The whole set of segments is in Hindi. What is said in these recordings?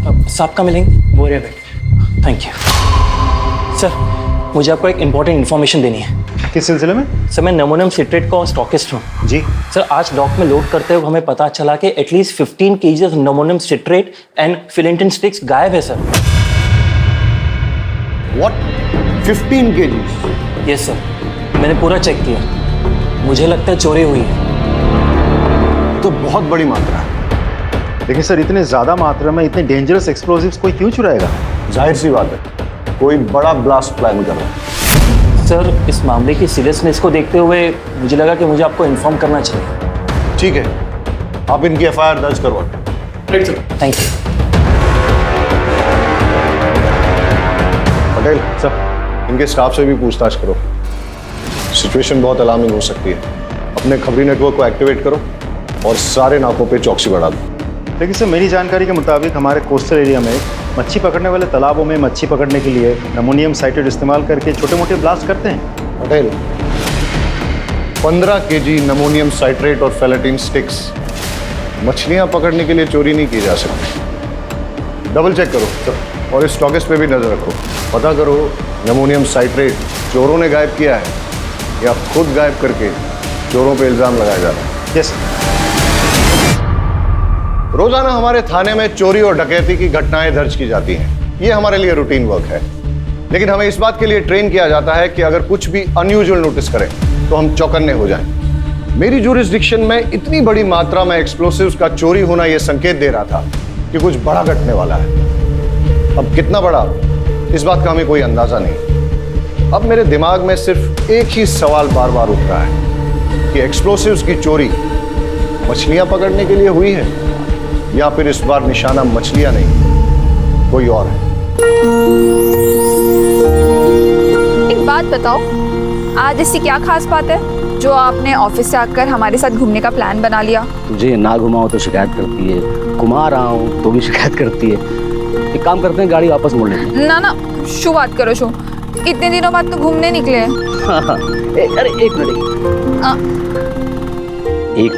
साहब का मिलेंगे बोरिया बैठ। थैंक यू सर, मुझे आपको एक इम्पॉर्टेंट इन्फॉर्मेशन देनी है। किस सिलसिले में? सर मैं नमोनियम सिट्रेट का स्टॉकिस्ट हूँ। जी सर आज डॉक में लोड करते हुए हमें पता चला कि at least 15 kg ammonium citrate and फिलेंटिन स्टिक्स गायब है सर। व्हाट? 15 kg? यस सर, मैंने पूरा चेक किया, मुझे लगता है चोरी हुई है। तो बहुत बड़ी मात्रा है। देखिए सर, इतने ज्यादा मात्रा में इतने डेंजरस एक्सप्लोजिव्स कोई क्यों चुराएगा? जाहिर सी बात है, कोई बड़ा ब्लास्ट प्लान कर रहा है। सर इस मामले की सीरियसनेस को देखते हुए मुझे लगा कि मुझे आपको इन्फॉर्म करना चाहिए। ठीक है, आप इनकी FIR दर्ज करवा। Right sir. Thank you. Patel sir, इनके स्टाफ से भी पूछताछ करो। सिचुएशन बहुत अलार्मिंग हो सकती है। अपने खबरी नेटवर्क को एक्टिवेट करो और सारे नाकों पे चौकसी बढ़ा दो। देखिए सर, मेरी जानकारी के मुताबिक हमारे कोस्टल एरिया में मच्छी पकड़ने वाले तालाबों में मच्छी पकड़ने के लिए नमोनियम साइट्रेट इस्तेमाल करके छोटे मोटे ब्लास्ट करते हैं। पटेल, 15 kg नमोनियम साइट्रेट और फेलेटिन स्टिक्स मछलियां पकड़ने के लिए चोरी नहीं की जा सकती। डबल चेक करो और इस स्टॉकिस्ट पे भी नजर रखो। पता करो नमोनियम साइट्रेट चोरों ने गायब किया है या खुद गायब करके चोरों पे इल्जाम लगाया जा रहा है। यस। रोजाना हमारे थाने में चोरी और डकैती की घटनाएं दर्ज की जाती हैं। ये हमारे लिए रूटीन वर्क है, लेकिन हमें इस बात के लिए ट्रेन किया जाता है कि अगर कुछ भी अनयूजुअल नोटिस करें तो हम चौकन्ने हो जाएं। मेरी ज्यूरिसडिक्शन में इतनी बड़ी मात्रा में एक्सप्लोसिव्स का चोरी होना यह संकेत दे रहा था कि कुछ बड़ा घटने वाला है। अब कितना बड़ा, इस बात का हमें कोई अंदाजा नहीं। अब मेरे दिमाग में सिर्फ एक ही सवाल बार बार उठ रहा है कि एक्सप्लोसिव्स की चोरी मछलियां पकड़ने के लिए हुई है या फिर इस बार निशाना मछलियां नहीं कोई और है। एक बात बताओ, आज ऐसी क्या खास बात है जो आपने ऑफिस से आकर हमारे साथ घूमने का प्लान बना लिया? तुझे ना घुमाओ तो शिकायत करती है, घुमा रहा हूँ तो भी शिकायत करती है। एक काम करते हैं, गाड़ी वापस मोड़ लेते हैं। ना ना, शू बात करो शू, इतने दिनों बाद तो घूमने निकले हैं। अरे एक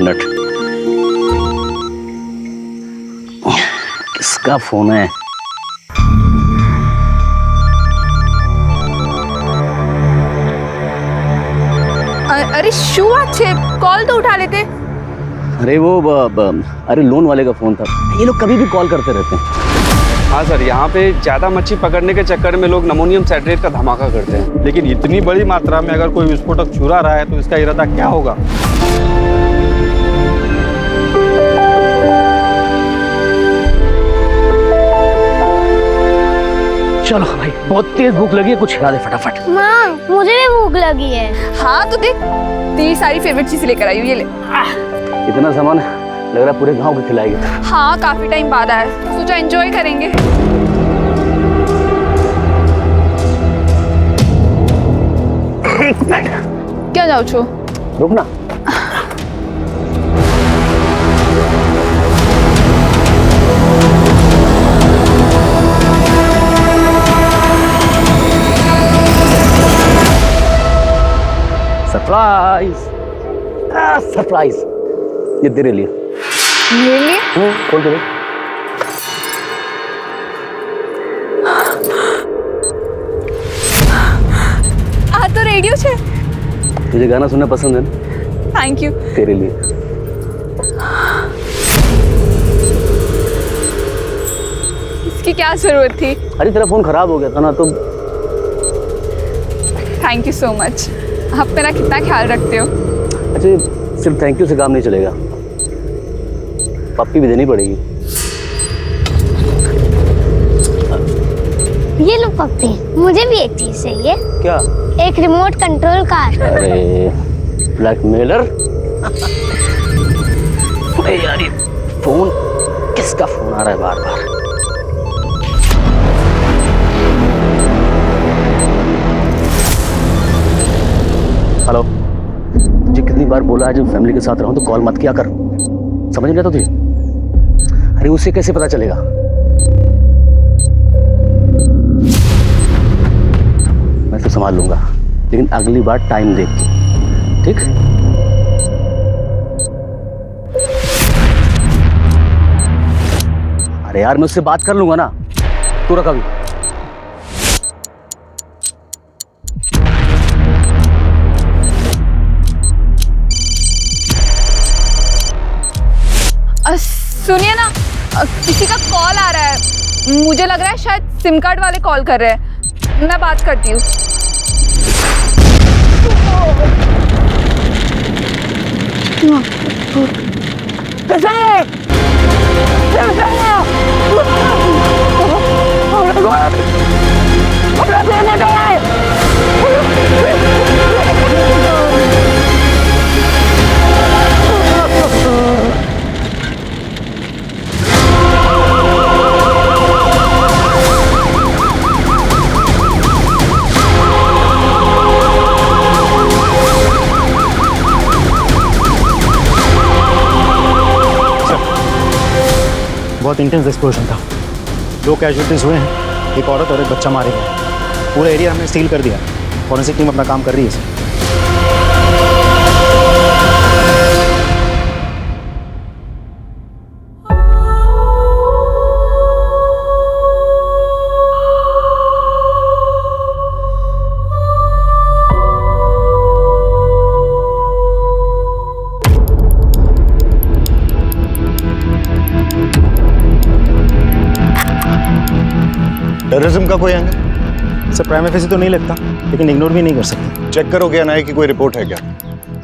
मिनट, किसका फोन है? अरे शू बात है, कॉल तो उठा लेते। अरे वो अरे लोन वाले का फोन था। ये लोग कभी भी कॉल करते रहते हैं। हाँ सर, यहाँ पे ज़्यादा मच्छी पकड़ने के चक्कर में लोग नमोनियम साइट्रेट का धमाका करते हैं, लेकिन इतनी बड़ी मात्रा में अगर कोई विस्फोटक चुरा रहा है तो इसका इरादा क्या होगा? चलो भाई, बहुत तेज भूख लगी है, कुछ खिला दे फटाफट। माँ, मुझे भी भूख लगी है। हाँ तो देख, तेरी सारी फेवरेट चीज लेकर आई हूँ, ये ले। इतना सामान लग रहा है पूरे गांव को खिलाएगी। हाँ, काफी टाइम बाद आया, सोचा एंजॉय करेंगे। क्या जाओ छो? रुकना। सरप्राइज, सरप्राइज, ये तेरे लिए। मेरे लिए? खोल के देख। आ तो रेडियो छे। तुझे गाना सुनना पसंद है ना? Thank you. तेरे लिए। इसकी क्या जरूरत थी? अरे तेरा फोन खराब हो गया था ना, तो थैंक यू सो मच। आप मेरा कितना ख्याल रखते हो। अच्छा, सिर्फ थैंक यू से काम नहीं चलेगा, पप्पी भी देनी पड़ेगी। ये लो पप्पी, मुझे भी एक चीज चाहिए। क्या? एक रिमोट कंट्रोल कार। अरे ब्लैकमेलर। अरे यार, ये फोन, किसका फोन आ रहा है बार बार? हेलो जी, कितनी बार बोला है जब फैमिली के साथ रहूं तो कॉल मत किया कर, समझ नहीं आता तुझे? अरे उसे कैसे पता चलेगा? मैं तो संभाल लूंगा, लेकिन अगली बार टाइम देख के, ठीक? अरे यार मैं उससे बात कर लूंगा ना, तू रख अभी। सुनिए ना, किसी का कॉल आ रहा है, मुझे लग रहा है शायद सिम कार्ड वाले कॉल कर रहे हैं, मैं बात करती हूँ। बहुत इंटेंस एक्सप्लोजन था, 2 कैजुअलिटीज हुए हैं, एक औरत और एक बच्चा मारे गए। पूरा एरिया हमने सील कर दिया, फॉरेंसिक टीम अपना काम कर रही है सर। टेररिज्म का कोई एंगल? सर प्राइम फेसी तो नहीं लगता, लेकिन इग्नोर भी नहीं कर सकते। चेक करो क्या एनआईए की कोई रिपोर्ट है क्या,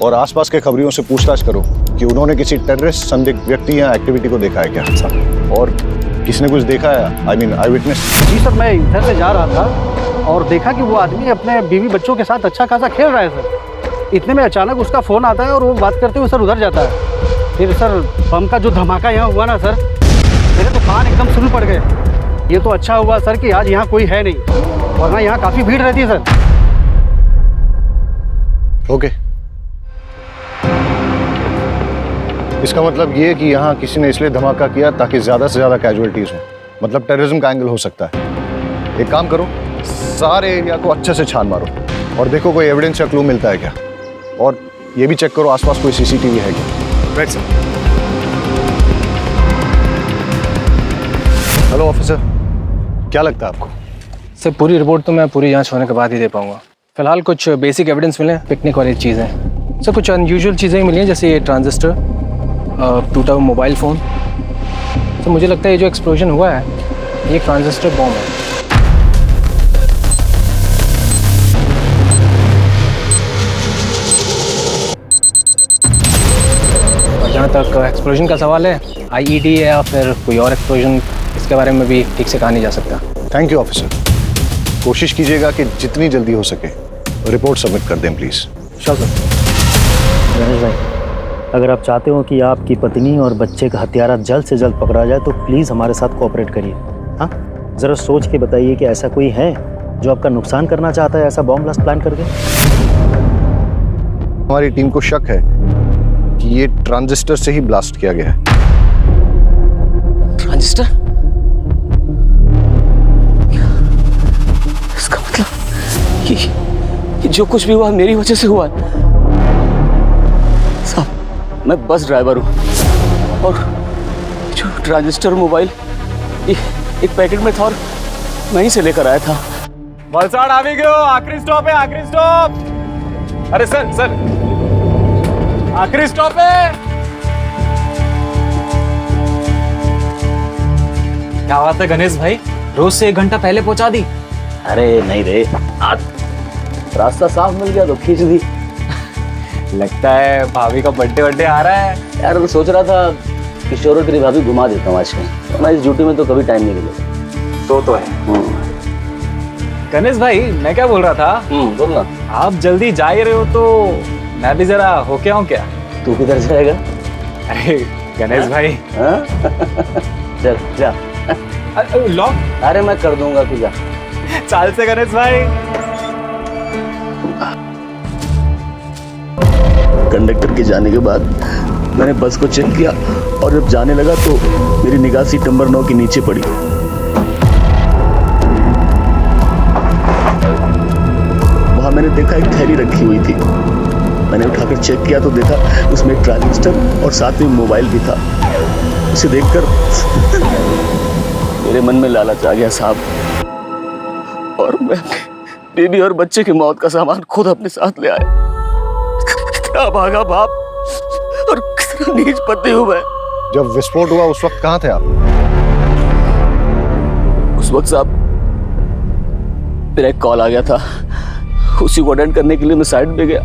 और आसपास के खबरियों से पूछताछ करो कि उन्होंने किसी टेररिस्ट संदिग्ध व्यक्ति या एक्टिविटी को देखा है क्या, और किसने कुछ देखा है, आई मीन आई विटनेस। जी सर, मैं इधर से जा रहा था और देखा कि वो आदमी अपने बीवी बच्चों के साथ अच्छा खासा खेल रहा है सर। इतने में अचानक उसका फ़ोन आता है और वो बात करते हुए सर उधर जाता है। फिर सर बम का जो धमाका यहाँ हुआ ना सर, मेरे तो कान एकदम सुन पड़ गए। ये तो अच्छा हुआ सर कि आज यहाँ कोई है नहीं, वरना यहाँ काफ़ी भीड़ रहती है सर। ओके, इसका मतलब ये कि यहाँ किसी ने इसलिए धमाका किया ताकि ज्यादा से ज्यादा कैजुअलिटीज हो, मतलब टेररिज्म का एंगल हो सकता है। एक काम करो, सारे एरिया को अच्छे से छान मारो और देखो कोई एविडेंस या क्लू मिलता है क्या, और ये भी चेक करो आसपास कोई सीसीटीवी है क्या। Right sir. हेलो ऑफिसर, क्या लगता है आपको? सर पूरी रिपोर्ट तो मैं पूरी जांच होने के बाद ही दे पाऊंगा। फिलहाल कुछ बेसिक एविडेंस मिले, पिकनिक वाली चीज़ें। सर कुछ अनयूजुअल चीज़ें ही मिली हैं, जैसे ये ट्रांजिस्टर, टूटा हुआ मोबाइल फ़ोन। तो मुझे लगता है ये जो एक्सप्लोजन हुआ है ये ट्रांजिस्टर बॉम्ब है। और जहाँ तक एक्सप्लोजन का सवाल है, आईईडी है या फिर कोई और एक्सप्लोजन, इसके बारे में भी ठीक से कहा नहीं जा सकता। थैंक यू ऑफिसर, कोशिश कीजिएगा कि जितनी जल्दी हो सके रिपोर्ट सबमिट कर दें प्लीज़। Sure sir. गणेश भाई, अगर आप चाहते हो कि आपकी पत्नी और बच्चे का हत्यारा जल्द से जल्द पकड़ा जाए तो प्लीज़ हमारे साथ कोऑपरेट करिए। हाँ, ज़रा सोच के बताइए कि ऐसा कोई है जो आपका नुकसान करना चाहता है ऐसा बॉम्ब ब्लास्ट प्लान करके। हमारी टीम को शक है कि ये ट्रांजिस्टर से ही ब्लास्ट किया गया है। ट्रांजिस्टर? इसका मतलब कि जो कुछ भी हुआ मेरी वजह से हुआ है। साहब, मैं बस ड्राइवर हूँ और जो ट्रांजिस्टर मोबाइल एक पैकेट में था और वहीं से लेकर आया था। वलसाड आ भी गयो, आखिरी स्टॉप है, आखिरी स्टॉप। अरे सर सर, आखिरी स्टॉप है। क्या बात है गणेश भाई, रोज से 1 घंटा पहले पहुंचा दी। अरे नहीं रे, आज रास्ता साफ मिल गया तो खींच दी। लगता है भाभी का बर्थडे आ रहा है। यार मैं सोच रहा था किशोर और तेरी भाभी घुमा देता हूँ आज कहीं, मैं इस ड्यूटी में तो कभी टाइम नहीं मिलेगा। तो है। गणेश भाई मैं क्या बोल रहा था, बोल ना। आप जल्दी जा ही रहे हो तो मैं भी जरा होके आऊं क्या? तू किधर जाएगा? अरे गणेश भाई। चल जा। लॉक? अरे मैं कर दूंगा, तू जा। चाल से गणेश भाई। कंडक्टर के जाने के बाद मैंने बस को चेक किया और जब जाने लगा तो मेरी निगाह सीट नंबर 9 के नीचे पड़ी। वहां मैंने देखा एक थैली रखी हुई थी। मैंने उठाकर चेक किया तो देखा उसमें एक ट्रांजिस्टर और साथ में मोबाइल भी था। उसे देखकर मेरे मन में लालच आ गया साहब, और मैं बीवी और बच्चे की मौत का सामान खुद अपने साथ ले आया। कितना भागा बाप और कितना नीच पति हूं मैं। जब विस्फोट हुआ उस वक्त कहाँ थे आप? उस वक्त साहब मेरा एक कॉल आ गया था, उसी को अटेंड करने के लिए मैं साइड पे गया।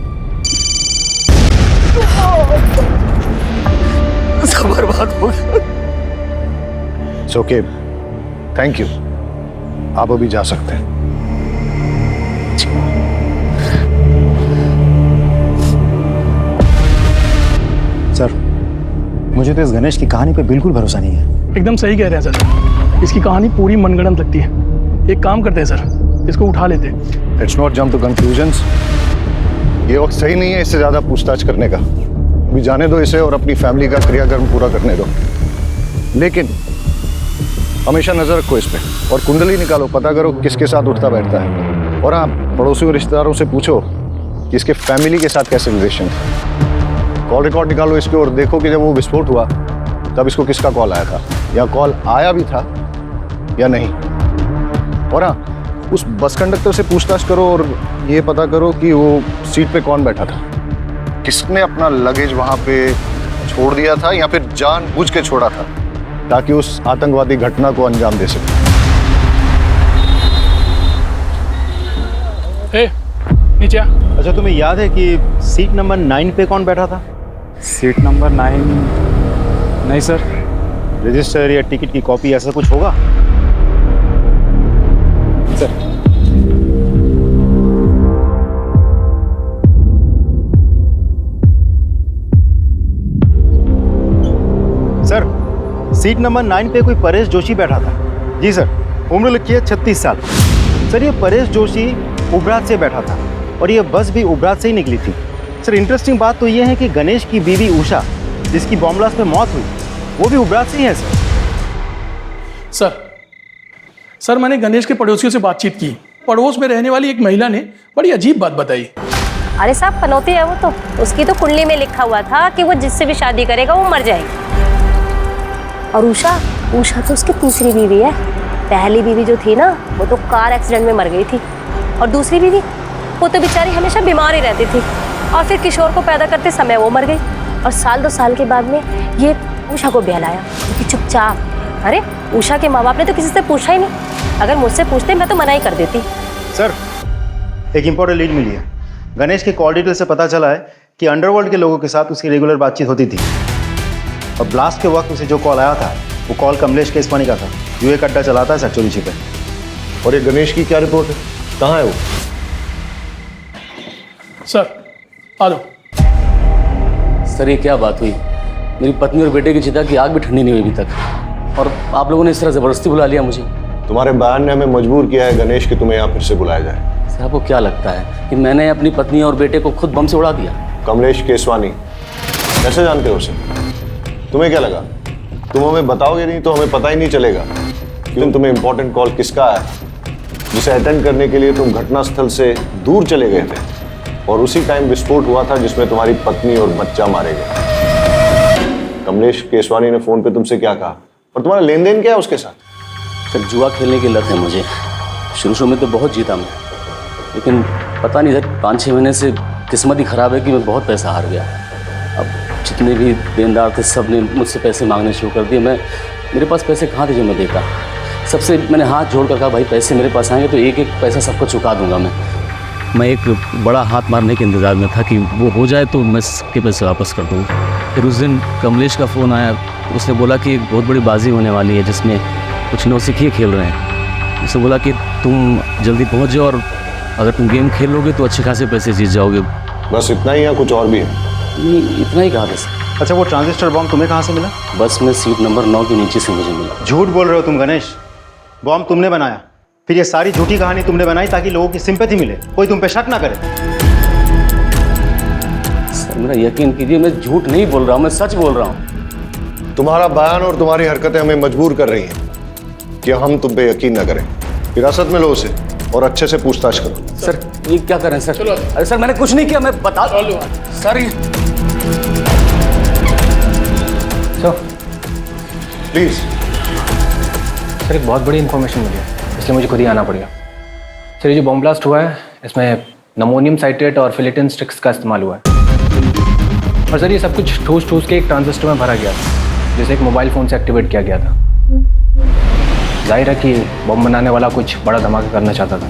सब बर्बाद हो गया। It's okay. Thank you. आप अभी जा सकते हैं। सर, मुझे तो इस गणेश की कहानी पे बिल्कुल भरोसा नहीं है। एकदम सही कह रहे हैं सर, इसकी कहानी पूरी मनगढ़ंत लगती है। एक काम करते हैं सर, इसको उठा लेते हैं। Let's not jump to conclusions. ये वक्त सही नहीं है इससे ज्यादा पूछताछ करने का। अभी जाने दो इसे और अपनी फैमिली का क्रियाकर्म पूरा करने दो। लेकिन हमेशा नजर रखो इस पे और कुंडली निकालो, पता करो किसके साथ उठता बैठता है। और हाँ, पड़ोसियों रिश्तेदारों से पूछो कि इसके फैमिली के साथ कैसे रिलेशन थे। कॉल रिकॉर्ड निकालो इसके और देखो कि जब वो विस्फोट हुआ तब इसको किसका कॉल आया था, या कॉल आया भी था या नहीं। और हाँ, उस बस कंडक्टर से पूछताछ करो और ये पता करो कि वो सीट पे कौन बैठा था, किसने अपना लगेज वहां पे छोड़ दिया था या फिर जानबूझ के छोड़ा था ताकि उस आतंकवादी घटना को अंजाम दे सके। नीचे आ। अच्छा, तुम्हें याद है कि सीट नंबर 9 पे कौन बैठा था? Seat number 9? नहीं सर। रजिस्टर या टिकट की कॉपी ऐसा कुछ होगा? सर, सर, सीट नंबर 9 पे कोई परेश जोशी बैठा था। जी सर, उम्र लिखी है 36 साल। सर, ये परेश जोशी उबरात से बैठा था और ये बस भी उबरात से ही निकली थी। सर, इंटरेस्टिंग बात तो ये है कि गणेश की बीवी उषा, जिसकी बॉम्ब ब्लास्ट में मौत हुई, वो भी उबरात से ही है। सर, मैंने गणेश के पड़ोसियों से बातचीत की। पड़ोस में रहने वाली एक महिला ने बड़ी अजीब बात बताई। अरे साहब, पनौती है वो तो, उसकी तो कुंडली में लिखा हुआ था कि वो जिससे भी शादी करेगा वो मर जाएगी। और उषा तो उसकी तीसरी बीवी है। पहली बीवी जो थी ना, वो तो कार एक्सीडेंट में मर गई थी, और दूसरी बीवी वो तो बेचारी हमेशा बीमार ही रहती थी, और फिर किशोर को पैदा करते समय वो मर गई, और 2 साल के बाद में ये उषा को बहलाया क्योंकि चुपचाप। अरे उषा के माँ बाप ने तो किसी से पूछा ही नहीं। अगर मुझसे पूछते मैं तो मना ही कर देती। सर, एक इम्पोर्टेंट लीड मिली है। गणेश के कॉल डिटेल से पता चला है कि अंडरवर्ल्ड के लोगों के साथ उसकी रेगुलर बातचीत होती थी, और ब्लास्ट के वक्त उसे जो कॉल आया था वो कॉल कमलेश केसवानी का था, जो एक अड्डा चलाता है सचोरीची पे। और ये गणेश की क्या रिपोर्ट है? कहाँ है वो? सर, आ लो। सर, ये क्या बात हुई? मेरी पत्नी और बेटे की चिता की आग भी ठंडी नहीं हुई अभी तक, और आप लोगों ने इस तरह जबरदस्ती बुला लिया मुझे। तुम्हारे बयान ने हमें मजबूर किया है गणेश कि तुम्हें यहाँ फिर से बुलाया जाए। सर, आपको क्या लगता है कि मैंने अपनी पत्नी और बेटे को खुद बम से उड़ा दिया? कमलेश केसवानी, कैसे जानते हो उसे? तुम्हें क्या लगा तुम हमें बताओगे नहीं तो हमें पता ही नहीं चलेगा कि तुम्हें इंपॉर्टेंट कॉल किसका है, जिसे अटेंड करने के लिए तुम घटनास्थल से दूर चले गए थे, और उसी टाइम विस्फोट हुआ था जिसमें तुम्हारी पत्नी और बच्चा मारे गए। कमलेश केसवानी ने फोन पे तुमसे क्या कहा, और तुम्हारा लेन देन क्या है उसके साथ? सर, जुआ खेलने की लत है मुझे। शुरू में तो बहुत जीता मैं, लेकिन पता नहीं सर, 5-6 महीने से किस्मत ही खराब है कि मैं बहुत पैसा हार गया। अब जितने भी देनदार थे सब ने मुझसे पैसे मांगने शुरू कर दिए। मेरे पास पैसे कहाँ थे जो मैं देता? सबसे मैंने हाथ जोड़ कर कहा, भाई पैसे मेरे पास आएंगे तो एक पैसा सबको चुका दूंगा मैं एक बड़ा हाथ मारने के इंतज़ार में था कि वो हो जाए तो मैं सबके पैसे वापस कर दूँ। फिर उस दिन कमलेश का फ़ोन आया, उसने बोला कि एक बहुत बड़ी बाजी होने वाली है जिसमें कुछ नौसिखिए खेल रहे हैं। उसने बोला कि तुम जल्दी पहुँच जाओ, और अगर तुम गेम खेल लोगे तो अच्छे खासे पैसे जीत जाओगे। बस इतना ही या कुछ और भी है? नहीं, इतना ही कहा था सर। अच्छा, वो ट्रांजिस्टर बॉम्ब तुम्हें कहाँ से मिला? बस में सीट नंबर 9 के नीचे से मुझे मिला। झूठ बोल रहे हो तुम गणेश। बॉम्ब तुमने बनाया, फिर ये सारी झूठी कहानी तुमने बनाई ताकि लोगों की सिंपैथी मिले, कोई तुम पे शक ना करे। सर, मेरा यकीन कीजिए, मैं झूठ नहीं बोल रहा हूँ, मैं सच बोल रहा हूँ। तुम्हारा बयान और तुम्हारी हरकतें हमें मजबूर कर रही हैं कि हम तुम पे यकीन न करें। हिरासत में लो उसे और अच्छे से पूछताछ करो। सर, ये क्या करें सर? अरे सर, मैंने कुछ नहीं किया, मैं बता सर। प्लीज सर एक बहुत बड़ी इन्फॉर्मेशन मिली है, इसलिए मुझे खुद ही आना पड़ेगा। सर ये जो बॉम्ब ब्लास्ट हुआ है इसमें नमोनियम साइट्रेट और फिलेटिन स्टिक्स का इस्तेमाल हुआ है। और सर ये सब कुछ ठूस ठूस के एक ट्रांजिस्टर में भरा गया था, जिसे एक मोबाइल फ़ोन से एक्टिवेट किया गया था। जाहिर है कि बम बनाने वाला कुछ बड़ा धमाका करना चाहता था।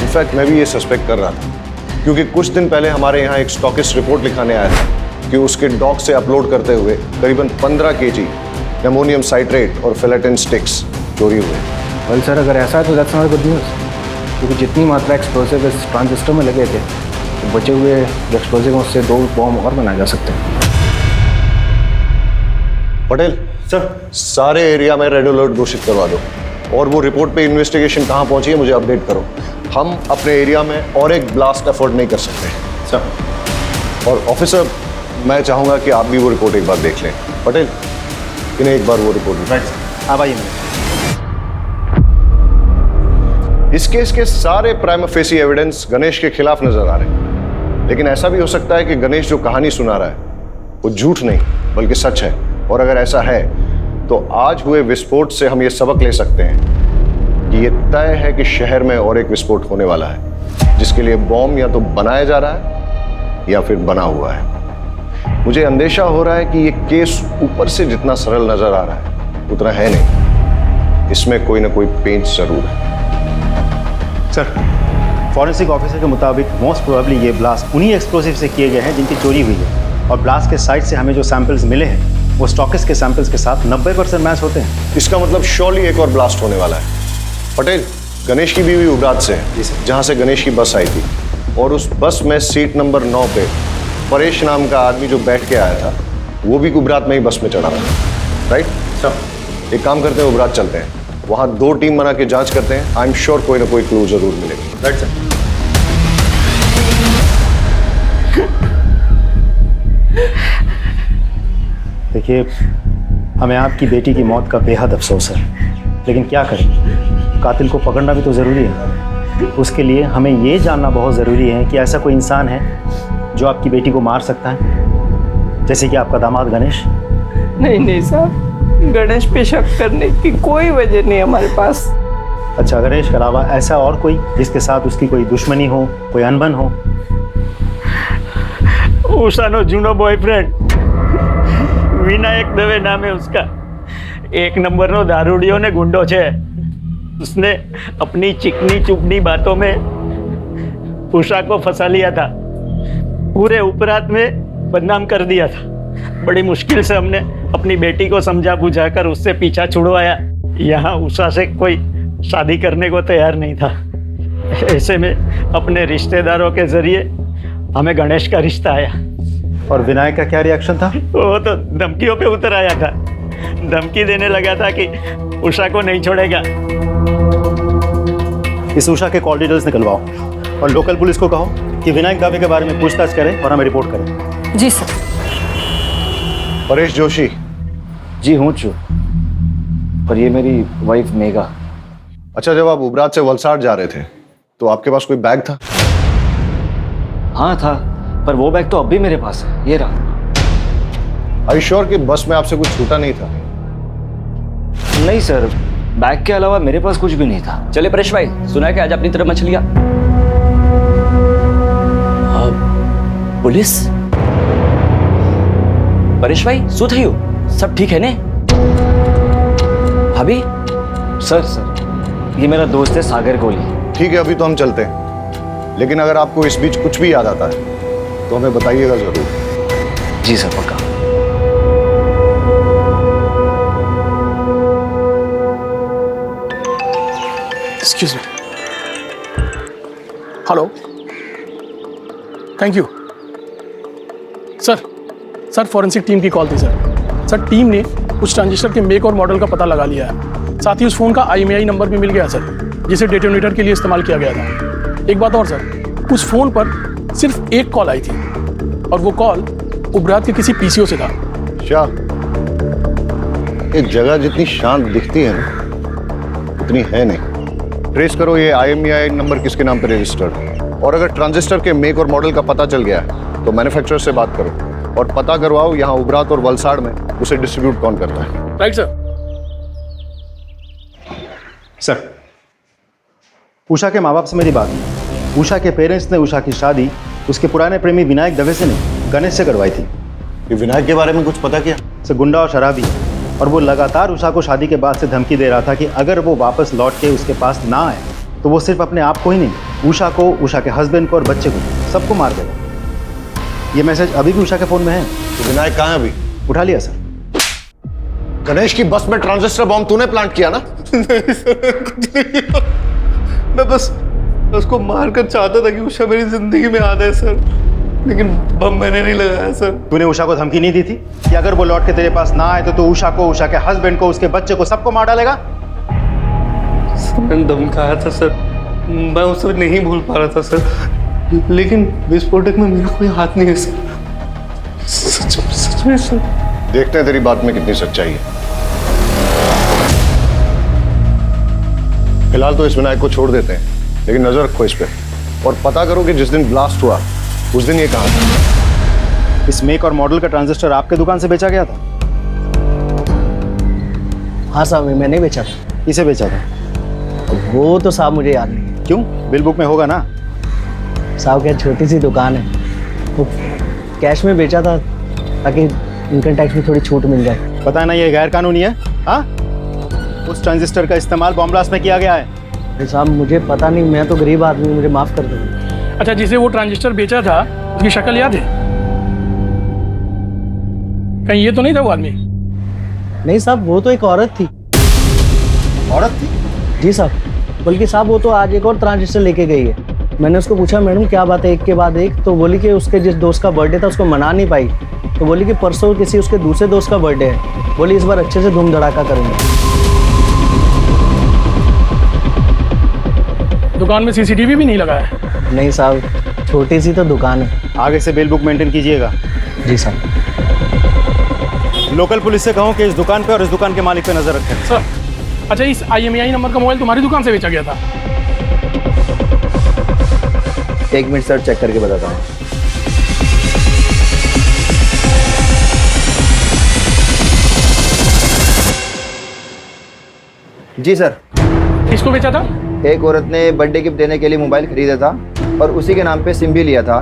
इनफैक्ट मैं भी ये सस्पेक्ट कर रहा था, क्योंकि कुछ दिन पहले हमारे यहाँ एक स्टॉकिस्ट रिपोर्ट लिखाने आया था कि उसके डॉक से अपलोड करते हुए करीबन 15 kg अमोनियम साइट्रेट और फिलेटिन स्टिक्स चोरी हुए। वेल सर अगर ऐसा है तो दैट्स नॉट गुड न्यूज़, क्योंकि जितनी मात्रा एक्सप्लोसिव इस ट्रांजिस्टर में लगे थे तो बचे हुए जो एक्सप्लोसिव हैं उससे 2 बॉम्ब और बनाए जा सकते हैं। पटेल सर, सारे एरिया में रेड अलर्ट घोषित करवा दो और वो रिपोर्ट पे इन्वेस्टिगेशन कहाँ पहुंची है मुझे अपडेट करो। हम अपने एरिया में और एक ब्लास्ट अफोर्ड नहीं कर सकते सर। और ऑफिसर, मैं चाहूँगा कि आप भी वो रिपोर्ट एक बार देख लें। पटेल, इन्हें एक बार वो रिपोर्ट। हाँ भाई। इस केस के सारे प्राइमा फेसी एविडेंस गणेश के खिलाफ नजर आ रहे हैं, लेकिन ऐसा भी हो सकता है कि गणेश जो कहानी सुना रहा है वो झूठ नहीं बल्कि सच है। और अगर ऐसा है तो आज हुए विस्फोट से हम ये सबक ले सकते हैं कि ये तय है कि शहर में और एक विस्फोट होने वाला है, जिसके लिए बॉम्ब या तो बनाया जा रहा है या फिर बना हुआ है। मुझे अंदेशा हो रहा है कि ये केस ऊपर से जितना सरल नजर आ रहा है उतना है नहीं, इसमें कोई ना कोई पेंच जरूर है। सर, फॉरेंसिक ऑफिसर के मुताबिक मोस्ट प्रोबेबली ये ब्लास्ट उन्हीं एक्सप्लोसिव से किए गए हैं जिनकी चोरी हुई है, और ब्लास्ट के साइट से हमें जो सैंपल्स मिले हैं वो स्टॉकिस्ट के सैंपल्स के साथ 90% मैच होते हैं। इसका मतलब श्योरली एक और ब्लास्ट होने वाला है। पटेल, गणेश की बीवी उबरात से है, जहां से गणेश की बस आई थी, और उस बस में सीट नंबर 9 पे परेश नाम का आदमी जो बैठ के आया था वो भी उबरात में ही बस में चढ़ा था, राइट सर? एक काम करते हैं, उबरात चलते हैं, वहां 2 टीम बना के जांच करते हैं। आई एम श्योर कोई ना कोई क्लू जरूर मिलेगी, राइट सर? देखिए, हमें आपकी बेटी की मौत का बेहद अफसोस है, लेकिन क्या करें, कातिल को पकड़ना भी तो ज़रूरी है। उसके लिए हमें ये जानना बहुत ज़रूरी है कि ऐसा कोई इंसान है जो आपकी बेटी को मार सकता है, जैसे कि आपका दामाद गणेश। नहीं साहब, गणेश पे शक करने की कोई वजह नहीं हमारे पास। अच्छा, गणेश के अलावा ऐसा और कोई जिसके साथ उसकी कोई दुश्मनी हो, कोई अनबन हो? उषानो जूनो बॉयफ्रेंड विनायक दवे नाम है उसका। 1 नंबर दारूडियो ने गुंडो छे। उसने अपनी चिकनी चुपनी बातों में उषा को फंसा लिया था, पूरे उपरात में बदनाम कर दिया था। बड़ी मुश्किल से हमने अपनी बेटी को समझा बुझाकर उससे पीछा छुड़वाया। यहाँ उषा से कोई शादी करने को तैयार नहीं था। ऐसे में अपने रिश्तेदारों के जरिए हमें गणेश का रिश्ता आया। और विनायक का क्या रिएक्शन था? वो तो धमकियों पे उतर आया था, धमकी देने लगा था कि उषा को नहीं छोड़ेगा। इस उषा के कॉल डिटेल्स निकलवाओ और लोकल पुलिस को कहो कि विनायक दावे के बारे में पूछताछ करें और हमें रिपोर्ट करें। जी सर। परेश जोशी। जी हूँ चू, पर ये मेरी वाइफ मेघा। अच्छा, जब आप उबरात से वलसाड़ जा रहे थे तो आपके पास कोई बैग था? हाँ था, पर वो बैग तो अब भी मेरे पास है, ये रहा। आर यू श्योर कि बस में आपसे कुछ छूटा नहीं था? नहीं सर, बैग के अलावा मेरे पास कुछ भी नहीं था। चले परेश भाई, सुना है कि आज अपनी तरफ मछलियां। पुलिस? परेश भाई सु थयु? सब ठीक है ने? भाभी? सर ये मेरा दोस्त है सागर कोहली। ठीक है, अभी तो हम चलते हैं, लेकिन अगर आपको इस बीच कुछ भी याद आता है तो हमें बताइएगा जरूर। जी सर, पक्का। Excuse me. Hello, thank you sir. Forensic team की कॉल थी सर। टीम ने उस ट्रांजिस्टर के मेक और मॉडल का पता लगा लिया है। साथ ही उस फोन का IMEI नंबर भी मिल गया सर, जिसे डेटोनेटर के लिए इस्तेमाल किया गया था। एक बात और सर, उस फोन पर सिर्फ एक कॉल आई थी और वो कॉल उबरात के किसी PCO से था। शाह, एक जगह जितनी शांत दिखती है ना उतनी है नहीं। ट्रेस करो ये IMEI नंबर किसके नाम पर रजिस्टर्ड, और अगर ट्रांजिस्टर के मेक और मॉडल का पता चल गया है तो मैन्युफैक्चरर से बात करो और पता करवाओ यहाँ उबरात और वलसाड़ में उसे डिस्ट्रीब्यूट कौन करता है। Right sir. सर, उषा के माँ बाप से मेरी बात हुई। उषा के पेरेंट्स ने उषा की शादी उसके पुराने प्रेमी विनायक दवे से नहीं, गणेश से करवाई थी। ये विनायक के बारे में कुछ पता किया? सर, गुंडा और शराबी है और वो लगातार उषा को शादी के बाद से धमकी दे रहा था कि अगर वो वापस लौट के उसके पास ना आए तो वो सिर्फ अपने आप को ही नहीं, उषा को, उषा के हस्बैंड को और बच्चे को, सबको मार देगा। ये मैसेज अभी भी उषा के फ़ोन में है। तो विनायक कहाँ है अभी? उठा लिया सर। गणेश की बस में ट्रांजिस्टर बॉम्ब तूने प्लांट किया ना? नहीं सर, कुछ नहीं किया। मैं बस उसको मारकर चाहता था कि उषा मेरी जिंदगी में आ जाए सर, लेकिन बम मैंने नहीं लगाया सर। तूने उषा को धमकी नहीं दी थी कि अगर वो लौट के तेरे पास ना आए तो तू उषा को, उषा के हस्बैंड को, उसके बच्चे को, सबको मार डालेगा? मैंने धमकाया था सर, मैं उसे नहीं भूल पा रहा था सर, लेकिन विस्फोटक में मेरा कोई हाथ नहीं है सर। सच में सर। देखते हैं तेरी बात में कितनी सच्चाई है। फिलहाल तो इस विनायक को छोड़ देते हैं, लेकिन नजर रखो इस पे और पता करो कि जिस दिन ब्लास्ट हुआ उस दिन ये कहाँ था। इस मेक और मॉडल का ट्रांजिस्टर आपके दुकान से बेचा गया था? हाँ साहब, मैंने बेचा था। किसे बेचा था? वो तो साहब मुझे याद नहीं। क्यों? बिल बुक में होगा ना। साहब क्या छोटी सी दुकान है, वो कैश में बेचा था ताकि इनकम टैक्स में थोड़ी छूट मिल जाए। पता है ना ये गैर कानूनी है। हाँ, उस ट्रांजिस्टर का इस्तेमाल बॉम्ब ब्लास्ट में किया गया है। साहब मुझे पता नहीं, मैं तो गरीब आदमी, मुझे माफ़ कर दो। अच्छा, जिसे वो ट्रांजिस्टर बेचा था उसकी शक्ल याद है? कहीं ये तो नहीं था वो आदमी? नहीं साहब, वो तो एक औरत थी। औरत थी? जी साहब, बल्कि साहब वो तो आज एक और ट्रांजिस्टर लेके गई है। मैंने उसको पूछा मैडम क्या बात है एक के बाद एक, तो बोली कि उसके जिस दोस्त का बर्थडे था उसको मना नहीं पाई, तो बोली कि परसों किसी उसके दूसरे दोस्त का बर्थडे है, बोली इस बार अच्छे से धूम धड़ाका करेंगे। दुकान में सीसीटीवी भी नहीं लगा है? नहीं साहब, छोटी सी तो दुकान है। आगे से बिल बुक मेंटेन कीजिएगा। जी साहब। लोकल पुलिस से कहो कि इस दुकान पे और इस दुकान के मालिक पे नजर रखें। सर, अच्छा इस IMEI नंबर का मोबाइल तुम्हारी दुकान से बेचा गया था? एक मिनट सर, चेक करके बताता हूँ। जी सर। किसको बेचा था? एक औरत ने बर्थडे गिफ्ट देने के लिए मोबाइल खरीदा था और उसी के नाम पे सिम भी लिया था।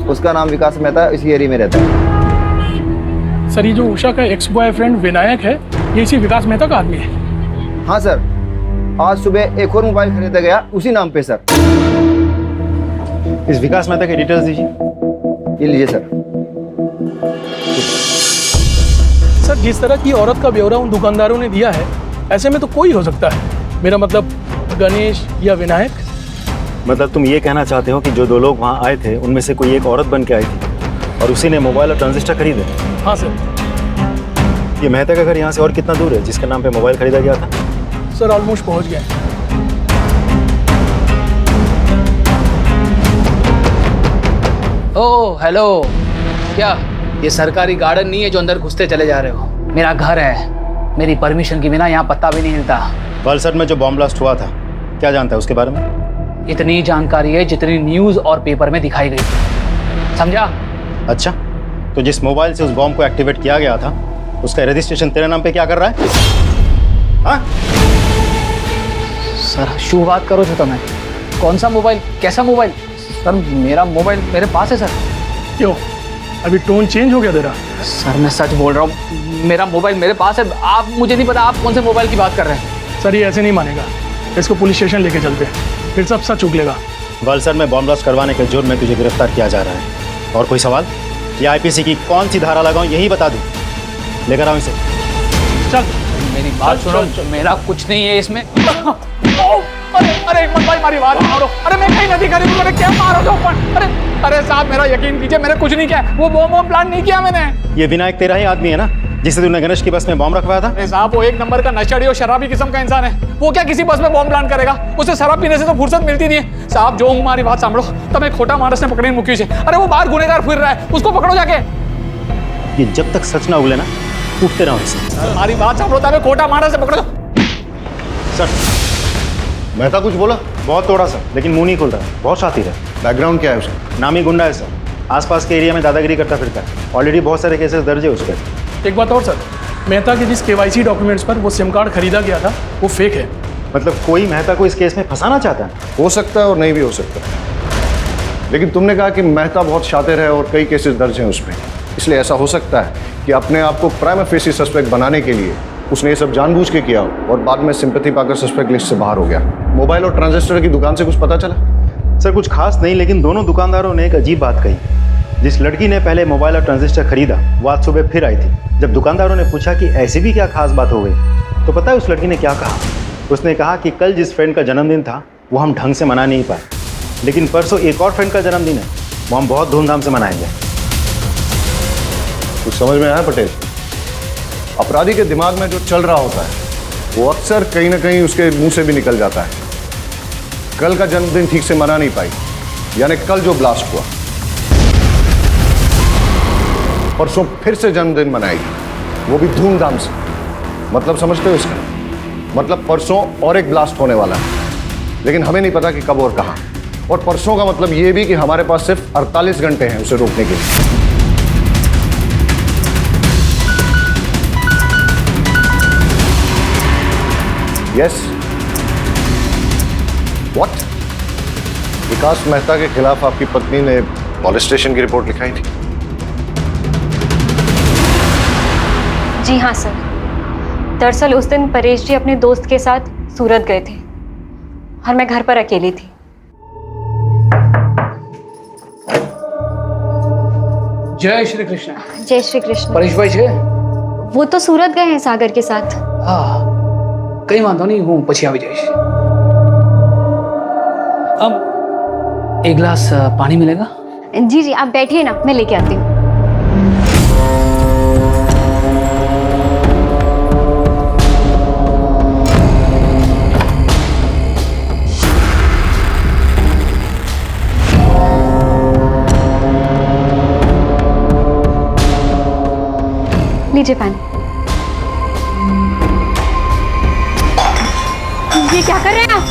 उसका नाम विकास मेहता, इसी एरिया में रहता है। सर, ये जो उषा का एक्स बॉयफ्रेंड विनायक है, ये इसी विकास मेहता का आदमी है? हाँ सर, आज सुबह एक और मोबाइल खरीदा गया उसी नाम पे सर। इस विकास मेहता के डिटेल्स दीजिए। ये लीजिए सर। सर, जिस तरह की औरत का ब्यौरा उन दुकानदारों ने दिया है, ऐसे में तो कोई हो सकता है। मेरा मतलब गणेश या विनायक। मतलब तुम ये कहना चाहते हो कि जो दो लोग वहाँ आए थे उनमें से कोई एक औरत बन के आई थी और उसी ने मोबाइल और ट्रांजिस्टर खरीदे? हाँ सर। ये मेहता का घर यहाँ से और कितना दूर है जिसके नाम पे मोबाइल खरीदा गया था? सर, ऑलमोस्ट पहुँच गए। ओह हेलो, क्या ये सरकारी गार्डन नहीं है जो अंदर घुसते चले जा रहे हो? मेरा घर है, मेरी परमिशन के बिना यहाँ पत्ता भी नहीं हिलता। वलसड में जो बॉम्ब ब्लास्ट हुआ था, क्या जानता है उसके बारे में? इतनी जानकारी है जितनी न्यूज़ और पेपर में दिखाई गई थी, समझा? अच्छा, तो जिस मोबाइल से उस बॉम्ब को एक्टिवेट किया गया था उसका रजिस्ट्रेशन तेरे नाम पे क्या कर रहा है? हाँ? सर शुभ बात करो तो मैं, कौन सा मोबाइल, कैसा मोबाइल? सर मेरा मोबाइल मेरे पास है सर। क्यों, अभी टोन चेंज हो गया तेरा? सर मैं सच बोल रहा हूँ, मेरा मोबाइल मेरे पास है। आप, मुझे नहीं पता आप कौन से मोबाइल की बात कर रहे हैं। सर ये ऐसे नहीं मानेगा, इसको पुलिस स्टेशन लेके चलते हैं, फिर सब सच उगलेगा। वलसड में बॉम्ब ब्लास्ट करवाने के जुर्म में तुझे गिरफ्तार किया जा रहा है। और कोई सवाल? ये IPC की कौन सी धारा लगाऊं यही बता दूं। लेकर आओ इसे। चल। मेरी बात सुनो, मेरा कुछ नहीं है इसमें। अरे मत भाई, मारी बात मारो। अरे मैं कहीं नहीं करी, मैंने क्या मारो जो ऊपर। अरे साहब मेरा यकीन कीजिए, मैंने कुछ नहीं किया, वो बॉम्ब प्लान नहीं किया मैंने। ये विनायक तेरा ही आदमी है ना जिसे तूने गणेश की बस में बॉम्ब रखवाया था? अरे साहब वो एक नंबर का नशेड़ी और शराबी किस्म का इंसान है, वो क्या किसी बस में बॉम्ब प्लान करेगा? उसे शराब पीने से तो फुर्सत मिलती नहीं है। साहब जो हमारी बात सांभो, तब एक खोटा मानस ने पकड़ी मुक्की से। अरे वो बाहर गुनेगार फिर रहा है, उसको पकड़ो जाके। ये जब तक सच ना उगले ना, उठते रहो इसे। हमारी बात सांभो, तब एक खोटा मानस से पकड़ो। सर, मेहता कुछ बोला? बहुत तोड़ा सर, लेकिन मुंह नहीं खुल रहा, बहुत शातिर है। बैकग्राउंड क्या है उसका? नामी गुंडा है सर, आसपास के एरिया में दादागिरी करता फिरता है। ऑलरेडी बहुत सारे केसेस दर्ज है उस पर। एक बात और सर, मेहता के जिस KYC डॉक्यूमेंट्स पर वो सिम कार्ड खरीदा गया था वो फेक है। मतलब कोई मेहता को इस केस में फंसाना चाहता है? हो सकता है और नहीं भी हो सकता है, लेकिन तुमने कहा कि मेहता बहुत शातिर है और कई केसेस दर्ज हैं उस पर, इसलिए ऐसा हो सकता है कि अपने आप को प्राइमा फेसी सस्पेक्ट बनाने के लिए उसने ये सब जानबूझ के किया और बाद में सिंपैथी पाकर सस्पेक्ट लिस्ट से बाहर हो गया। मोबाइल और ट्रांजिस्टर की दुकान से कुछ पता चला? सर कुछ खास नहीं, लेकिन दोनों दुकानदारों ने एक अजीब बात कही। जिस लड़की ने पहले मोबाइल और ट्रांजिस्टर खरीदा वो आज सुबह फिर आई थी। जब दुकानदारों ने पूछा कि ऐसी भी क्या खास बात हो गई, तो पता है उस लड़की ने क्या कहा? उसने कहा कि कल जिस फ्रेंड का जन्मदिन था वो हम ढंग से मना नहीं पाए, लेकिन परसों एक और फ्रेंड का जन्मदिन है, वो हम बहुत धूमधाम से मनाएंगे। कुछ समझ में आया पटेल? अपराधी के दिमाग में जो चल रहा होता है वो अक्सर कहीं ना कहीं उसके मुंह से भी निकल जाता है। कल का जन्मदिन ठीक से मना नहीं पाई, यानी कल जो ब्लास्ट हुआ, परसों फिर से जन्मदिन मनाएगी, वो भी धूमधाम से। मतलब समझते हो इसका? मतलब परसों और एक ब्लास्ट होने वाला है, लेकिन हमें नहीं पता कि कब और कहां। और परसों का मतलब ये भी कि हमारे पास सिर्फ 48 घंटे हैं उसे रोकने के लिए। Yes, what? विकास मेहता के खिलाफ आपकी पत्नी ने पुलिस स्टेशन की रिपोर्ट लिखाई थी? जी हाँ सर। दरअसल उस दिन परेश जी अपने दोस्त के साथ सूरत गए थे और मैं घर पर अकेली थी। जय श्री कृष्ण। जय श्री कृष्ण। परेश भाई છે? वो तो सूरत गए हैं सागर के साथ। હા કઈ વાંધો નહીં, હું પછી આવી જઈશ। अब एक गिलास पानी मिलेगा? जी जी आप बैठिए ना, मैं लेके आती हूँ। लीजिए पानी। ये क्या कर रहे हैं आप?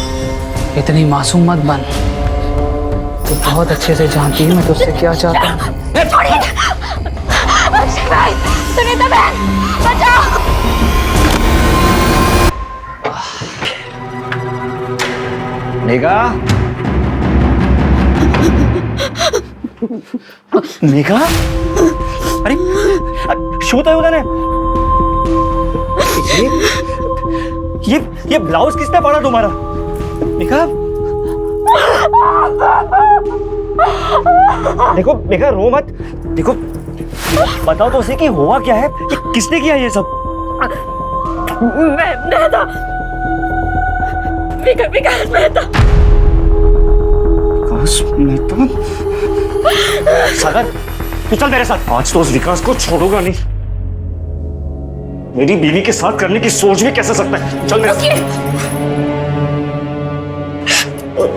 इतनी मासूम मत बन, तू बहुत अच्छे से जानती है मैं तुझसे क्या चाहता हूँ। छोड़िए। अक्षय भाई, सुनीता बहन, बचाओ। मेघा, मेघा, अरे શું થયું તને? ये ब्लाउज किसने पड़ा तुम्हारा? मेघा, देखो मेघा रो मत, देखो बताओ तो उसे कि हुआ क्या है, कि किसने किया ये सब? मेहता, विकास मेहता। विकास मेहता? सागर तू चल मेरे साथ। आज तो उस विकास को छोड़ूंगा नहीं। मेरी बीवी के साथ करने की सोच भी कैसे सकता है? चल मेरे साथ।